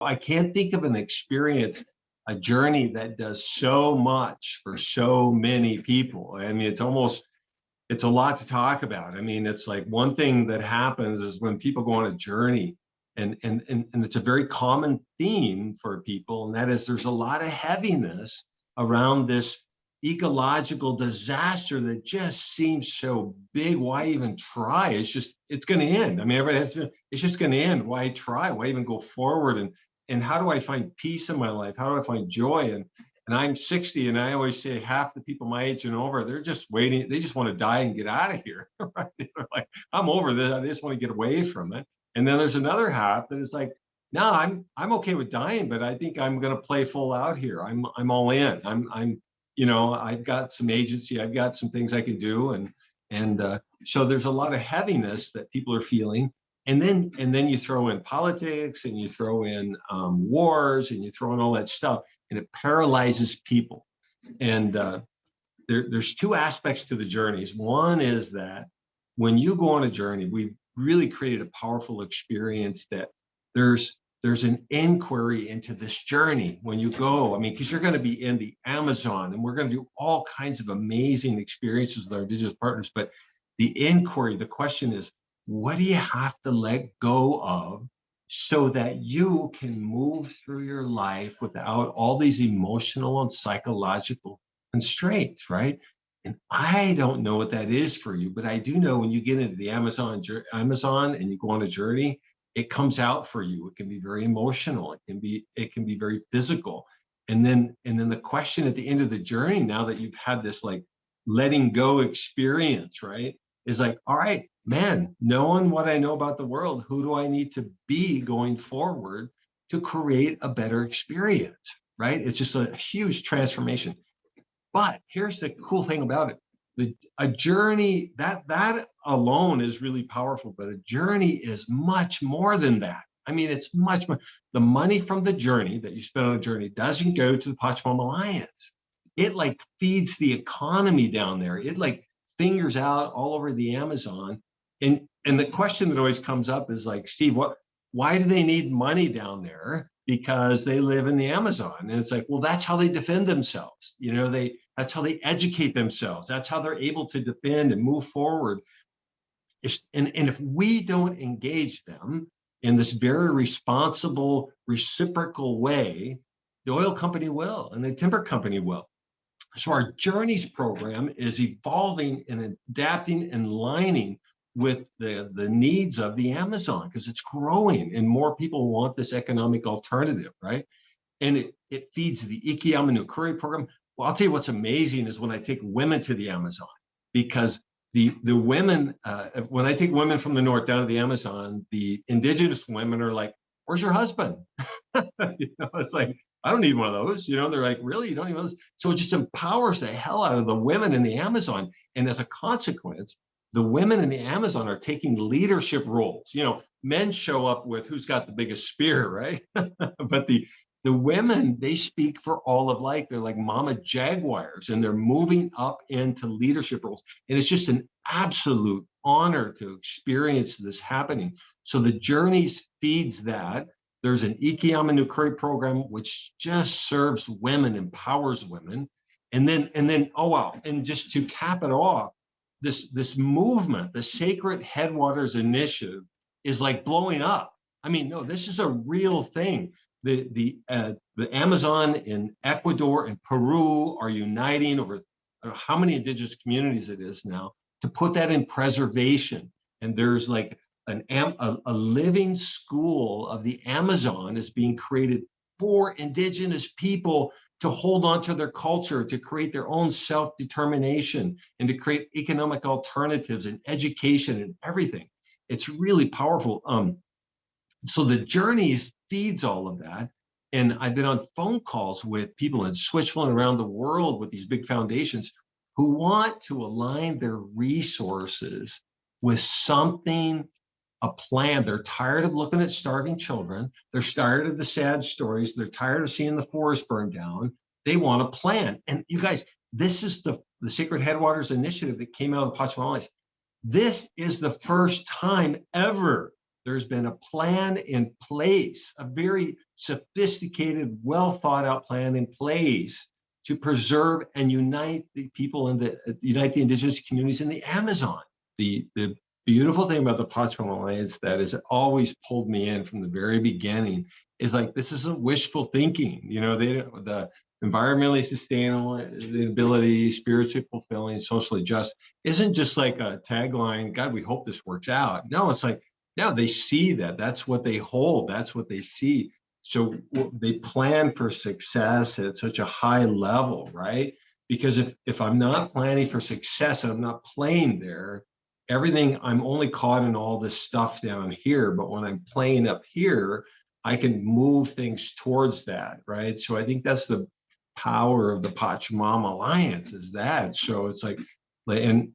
I can't think of an experience, a journey that does so much for so many people. I mean, it's a lot to talk about. I mean, it's like one thing that happens is when people go on a journey, and it's a very common theme for people, and that is there's a lot of heaviness around this ecological disaster that just seems so big. Why even try? It's going to end. I mean, everybody has to, it's just going to end. Why try? Why even go forward? And how do I find peace in my life? How do I find joy? And I'm 60, and I always say half the people my age and over, they're just waiting. They just want to die and get out of here. Right? They're like, I'm over this. I just want to get away from it. And then there's another half that is like, no, I'm okay with dying, but I think I'm going to play full out here. I'm all in. I've got some agency. I've got some things I can do, and so there's a lot of heaviness that people are feeling. And then you throw in politics, and you throw in wars, and you throw in all that stuff, and it paralyzes people. And there's two aspects to the journeys. One is that when you go on a journey, we've really created a powerful experience that there's an inquiry into this journey when you go. I mean, because you're going to be in the Amazon, and we're going to do all kinds of amazing experiences with our Indigenous partners. But the inquiry, the question is, what do you have to let go of so that you can move through your life without all these emotional and psychological constraints, right? And I don't know what that is for you, but I do know when you get into the Amazon and you go on a journey, it comes out for you. It can be very emotional. It can be very physical. And then the question at the end of the journey, now that you've had this like letting go experience, right, is like, all right, man, knowing what I know about the world, who do I need to be going forward to create a better experience, right? It's just a huge transformation. But here's the cool thing about it. A journey, that alone is really powerful, but a journey is much more than that. I mean, it's much more. The money from the journey that you spend on a journey doesn't go to the Pachamama Alliance. It like feeds the economy down there. It like fingers out all over the Amazon. And the question that always comes up is like, Steve, why do they need money down there? Because they live in the Amazon. And it's like, well, that's how they defend themselves. That's how they educate themselves. That's how they're able to defend and move forward. And if we don't engage them in this very responsible, reciprocal way, the oil company will, and the timber company will. So our Journeys program is evolving and adapting and aligning with the needs of the Amazon, because it's growing and more people want this economic alternative, right? And it feeds the Ikiyama Nukuri program. Well, I'll tell you what's amazing is when I take women to the Amazon, because the women, when I take women from the north down to the Amazon, the indigenous women are like, where's your husband? It's like, I don't need one of those. They're like, really? You don't need one of those? So it just empowers the hell out of the women in the Amazon. And as a consequence, the women in the Amazon are taking leadership roles. Men show up with who's got the biggest spear, right? But the women, they speak for all of life. They're like mama jaguars, and they're moving up into leadership roles. And it's just an absolute honor to experience this happening. So the Journeys feeds that. There's an Ikiyama Nukuri program, which just serves women, empowers women. And then, oh wow, and just to cap it off, this movement, the Sacred Headwaters Initiative, is like blowing up. I mean, no, this is a real thing. The Amazon in Ecuador and Peru are uniting over how many indigenous communities it is now to put that in preservation. And there's like a living school of the Amazon is being created for indigenous people to hold on to their culture, to create their own self-determination, and to create economic alternatives and education and everything. It's really powerful. So the Journeys feeds all of that. And I've been on phone calls with people in Switzerland, around the world, with these big foundations who want to align their resources with something, a plan. They're tired of looking at starving children. They're tired of the sad stories. They're tired of seeing the forest burn down. They want a plan. And you guys, this is the Sacred Headwaters Initiative that came out of the Pachamama. This is the first time ever there's been a plan in place, a very sophisticated, well thought out plan in place to preserve and unite the people in the unite the indigenous communities in the Amazon. The beautiful thing about the Pachamama Alliance that has always pulled me in from the very beginning is like, this isn't wishful thinking. You know, the environmentally sustainable, the ability, spiritually fulfilling, socially just isn't just like a tagline. God, we hope this works out. No, it's like, yeah, they see that. That's what they hold. That's what they see. So they plan for success at such a high level, right? Because if I'm not planning for success and I'm not playing there, everything, I'm only caught in all this stuff down here. But when I'm playing up here, I can move things towards that, right? So I think that's the power of the Pachamama Alliance, is that. So it's like, and